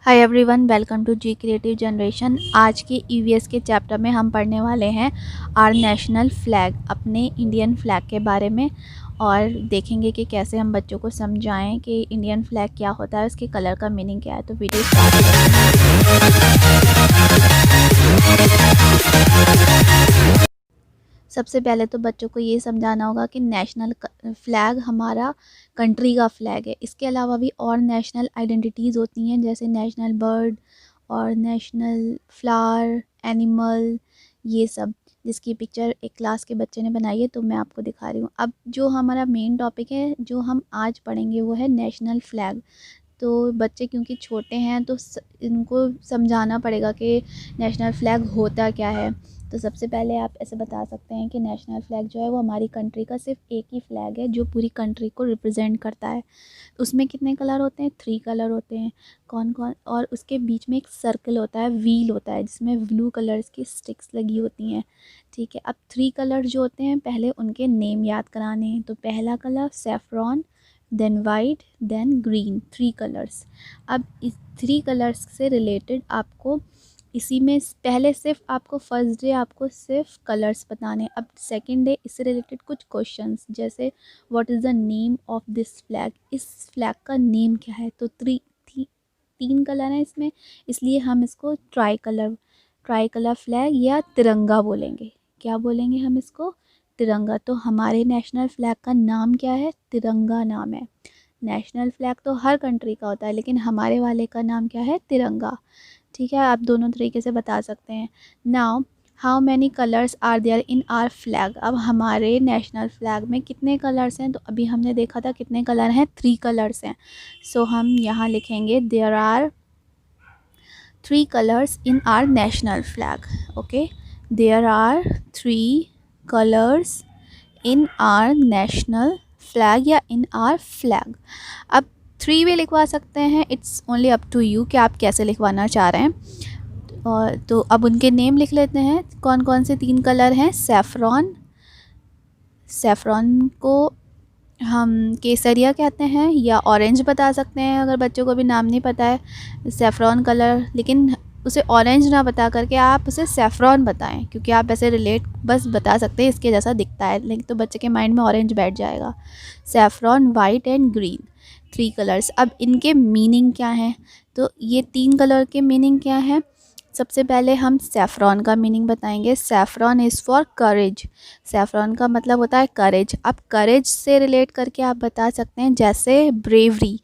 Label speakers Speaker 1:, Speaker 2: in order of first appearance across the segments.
Speaker 1: Hi everyone, welcome to G creative generation. आज के EVS के चैप्टर में हम पढ़ने वाले हैं आर नेशनल फ्लैग, अपने इंडियन फ्लैग के बारे में, और देखेंगे कि कैसे हम बच्चों को समझाएं कि इंडियन फ्लैग क्या होता है, उसके कलर का मीनिंग क्या है। तो वीडियो स्टार्ट करें। सबसे पहले तो बच्चों को ये समझाना होगा कि नेशनल फ्लैग हमारा कंट्री का फ्लैग है। इसके अलावा भी और नेशनल आइडेंटिटीज़ होती हैं, जैसे नेशनल बर्ड और नेशनल फ्लावर, एनिमल, ये सब, जिसकी पिक्चर एक क्लास के बच्चे ने बनाई है, तो मैं आपको दिखा रही हूँ। अब जो हमारा मेन टॉपिक है जो हम आज पढ़ेंगे वो है नेशनल फ्लैग। तो बच्चे क्योंकि छोटे हैं तो इनको समझाना पड़ेगा कि नेशनल फ्लैग होता क्या है। तो सबसे पहले आप ऐसे बता सकते हैं कि नेशनल फ्लैग जो है वो हमारी कंट्री का सिर्फ एक ही फ्लैग है जो पूरी कंट्री को रिप्रेजेंट करता है। उसमें कितने कलर होते हैं? 3 कलर होते हैं। कौन कौन? और उसके बीच में एक सर्कल होता है, व्हील होता है, जिसमें ब्लू कलर्स की स्टिक्स लगी होती हैं। ठीक है, अब 3 कलर जो होते हैं पहले उनके नेम याद कराने हैं। तो पहला colour saffron, then white, then green, 3 colours. अब इस 3 कलर्स से रिलेटेड आपको इसी में पहले सिर्फ आपको फर्स्ट डे आपको सिर्फ कलर्स बताने। अब सेकंड डे इससे रिलेटेड कुछ क्वेश्चंस, जैसे what is the name of this flag, इस फ्लैग का नेम क्या है। तो 3 कलर हैं इसमें, इसलिए हम इसको ट्राई कलर फ्लैग या तिरंगा बोलेंगे। क्या बोलेंगे हम इसको? तिरंगा। तो हमारे नेशनल फ्लैग का नाम क्या है? तिरंगा नाम है। नेशनल फ्लैग तो हर कंट्री का होता है, लेकिन हमारे वाले का नाम क्या है? तिरंगा। ठीक है, आप दोनों तरीके से बता सकते हैं। Now how many colours are there in our flag. अब हमारे नेशनल फ्लैग में कितने कलर्स हैं? तो अभी हमने देखा था कितने कलर हैं, 3 कलर्स हैं। सो हम यहाँ लिखेंगे there are 3 colours in our national flag. Okay, there are 3 colours in our national flag या इन आर फ्लैग। अब 3 भी लिखवा सकते हैं, it's only up to you कि आप कैसे लिखवाना चाह रहे हैं। और तो अब उनके नेम लिख लेते हैं। कौन कौन से 3 कलर हैं? सेफ्रॉन, सेफ्रॉन को हम केसरिया कहते हैं या ऑरेंज बता सकते हैं, अगर बच्चों को भी नाम नहीं पता है सेफ्रॉन कलर। लेकिन उसे ऑरेंज ना बता करके आप उसे सेफ्रॉन बताएं, क्योंकि आप ऐसे रिलेट बस बता सकते हैं इसके जैसा दिखता है, लेकिन तो बच्चे के माइंड में ऑरेंज बैठ जाएगा। Saffron, white and green, 3 colours. अब इनके मीनिंग क्या हैं? तो ये 3 कलर के मीनिंग क्या है? सबसे पहले हम सेफ्रॉन का मीनिंग बताएंगे। Saffron is for courage. Saffron का मतलब होता है करेज। अब करेज से रिलेट करके आप बता सकते हैं, जैसे ब्रेवरी,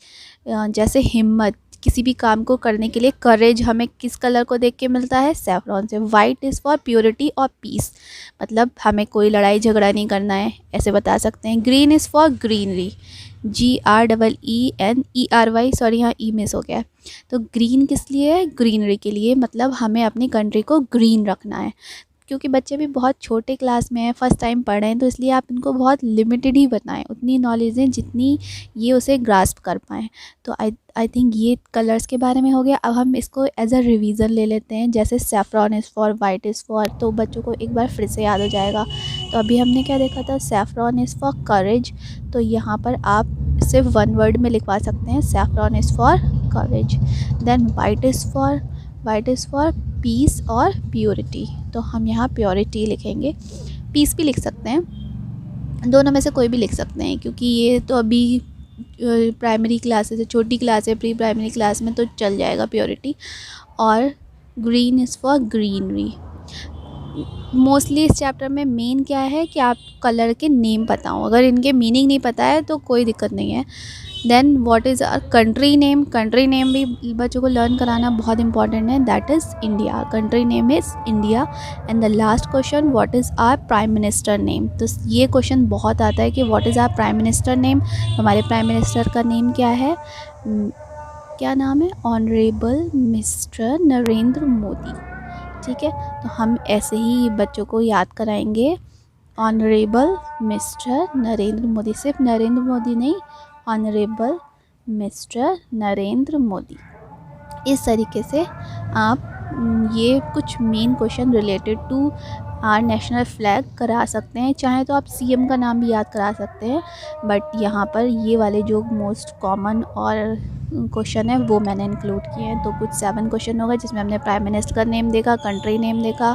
Speaker 1: जैसे हिम्मत, किसी भी काम को करने के लिए करेज हमें किस कलर को देख के मिलता है? सेफ्रॉन से। वाइट इज़ फॉर प्योरिटी और पीस, मतलब हमें कोई लड़ाई झगड़ा नहीं करना है, ऐसे बता सकते हैं। Green is for greenery, GREENERY, sorry यहाँ ई मिस हो गया है। तो ग्रीन किस लिए है? ग्रीनरी के लिए, मतलब हमें अपनी कंट्री को ग्रीन रखना है। क्योंकि बच्चे भी बहुत छोटे क्लास में हैं, फर्स्ट टाइम पढ़ रहे हैं, तो इसलिए आप इनको बहुत लिमिटेड ही बताएं, उतनी नॉलेज दें जितनी ये उसे ग्रास्प कर पाएँ। तो आई थिंक ये कलर्स के बारे में हो गया। अब हम इसको एज अ रिवीजन ले लेते हैं, जैसे saffron is for, white is for, तो बच्चों को एक बार फिर से याद हो जाएगा। तो अभी हमने क्या देखा था? सेफ्रॉन इज़ फॉर करेज। तो यहाँ पर आप सिर्फ 1 वर्ड में लिखवा सकते हैं, saffron is for courage. Then white is for peace और प्योरिटी, तो हम यहाँ प्योरिटी लिखेंगे। पीस भी लिख सकते हैं, दोनों में से कोई भी लिख सकते हैं, क्योंकि ये तो अभी प्राइमरी क्लासेस है, छोटी क्लास है, प्री प्राइमरी क्लास में तो चल जाएगा प्योरिटी। और green is for greenery. Mostly इस चैप्टर में मेन क्या है कि आप कलर के नेम पता हो, अगर इनके मीनिंग नहीं पता है तो कोई दिक्कत नहीं है। Then what is our country name, country name भी बच्चों को लर्न कराना बहुत इंपॉर्टेंट है, that is India, country name is India. And the last question, what is our prime minister name. तो ये क्वेश्चन बहुत आता है कि what is our prime minister name. हमारे प्राइम मिनिस्टर का नेम क्या है? क्या नाम है? Honourable mister Narendra Modi. ठीक है, तो हम ऐसे ही बच्चों को याद कराएंगे, ऑनरेबल मिस्टर नरेंद्र मोदी, सिर्फ नरेंद्र मोदी नहीं, ऑनरेबल मिस्टर नरेंद्र मोदी। इस तरीके से आप ये कुछ main question related to our national flag करा सकते हैं। चाहे तो आप CM का नाम भी याद करा सकते हैं, बट यहाँ पर ये वाले जो मोस्ट कॉमन और क्वेश्चन है वो मैंने इंक्लूड किए हैं। तो कुछ 7 क्वेश्चन होगा जिसमें हमने प्राइम मिनिस्टर का नेम देखा, कंट्री नेम देखा,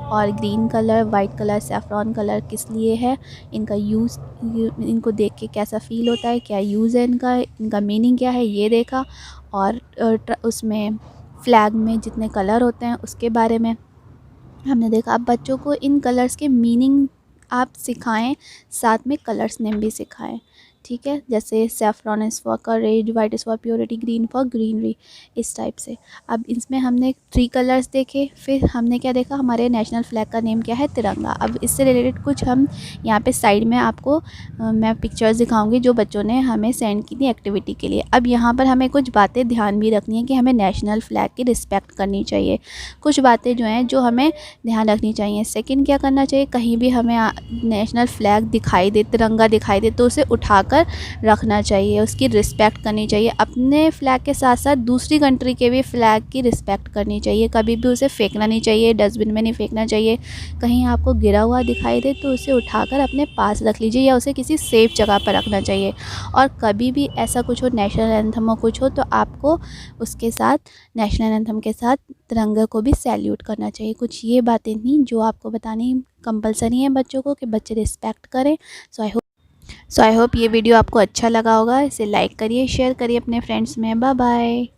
Speaker 1: और green colour, white colour, saffron colour किस लिए है, इनका यूज़, इनको देख के कैसा फ़ील होता है, क्या यूज़ है इनका, इनका मीनिंग क्या है ये देखा, और उसमें फ़्लैग में जितने कलर होते हैं उसके बारे में हमने देखा। अब बच्चों को इन कलर्स के मीनिंग आप सिखाएं, साथ में कलर्स नेम भी सिखाएं, ठीक है। जैसे saffron is for courage, white is for purity, green for greenery, इस टाइप से। अब इसमें हमने 3 कलर्स देखे, फिर हमने क्या देखा, हमारे नेशनल फ्लैग का नेम क्या है, तिरंगा। अब इससे रिलेटेड कुछ हम यहाँ पे साइड में आपको मैं पिक्चर्स दिखाऊंगी जो बच्चों ने हमें सेंड की थी एक्टिविटी के लिए। अब यहाँ पर हमें कुछ बातें ध्यान भी रखनी है कि हमें नेशनल फ्लैग की रिस्पेक्ट करनी चाहिए। कुछ बातें जो हैं जो हमें ध्यान रखनी चाहिए। सेकंड क्या करना चाहिए, कहीं भी हमें नेशनल फ्लैग दिखाई दे, तिरंगा दिखाई दे तो उसे उठाकर रखना चाहिए, उसकी रिस्पेक्ट करनी चाहिए। अपने फ्लैग के साथ साथ दूसरी कंट्री के भी फ्लैग की रिस्पेक्ट करनी चाहिए। कभी भी उसे फेंकना नहीं चाहिए, डस्टबिन में नहीं फेंकना चाहिए। कहीं आपको गिरा हुआ दिखाई दे तो उसे उठाकर अपने पास रख लीजिए या उसे किसी सेफ जगह पर रखना चाहिए। और कभी भी ऐसा कुछ हो, नेशनल एंथम हो कुछ हो, तो आपको उसके साथ, नेशनल एंथम के साथ तिरंगे को भी सैल्यूट करना चाहिए। कुछ ये बातें थी जो आपको बतानी कंपलसरी है बच्चों को, कि बच्चे रिस्पेक्ट करें। सो आई होप ये वीडियो आपको अच्छा लगा होगा। इसे लाइक करिए, शेयर करिए अपने फ्रेंड्स में। Bye bye.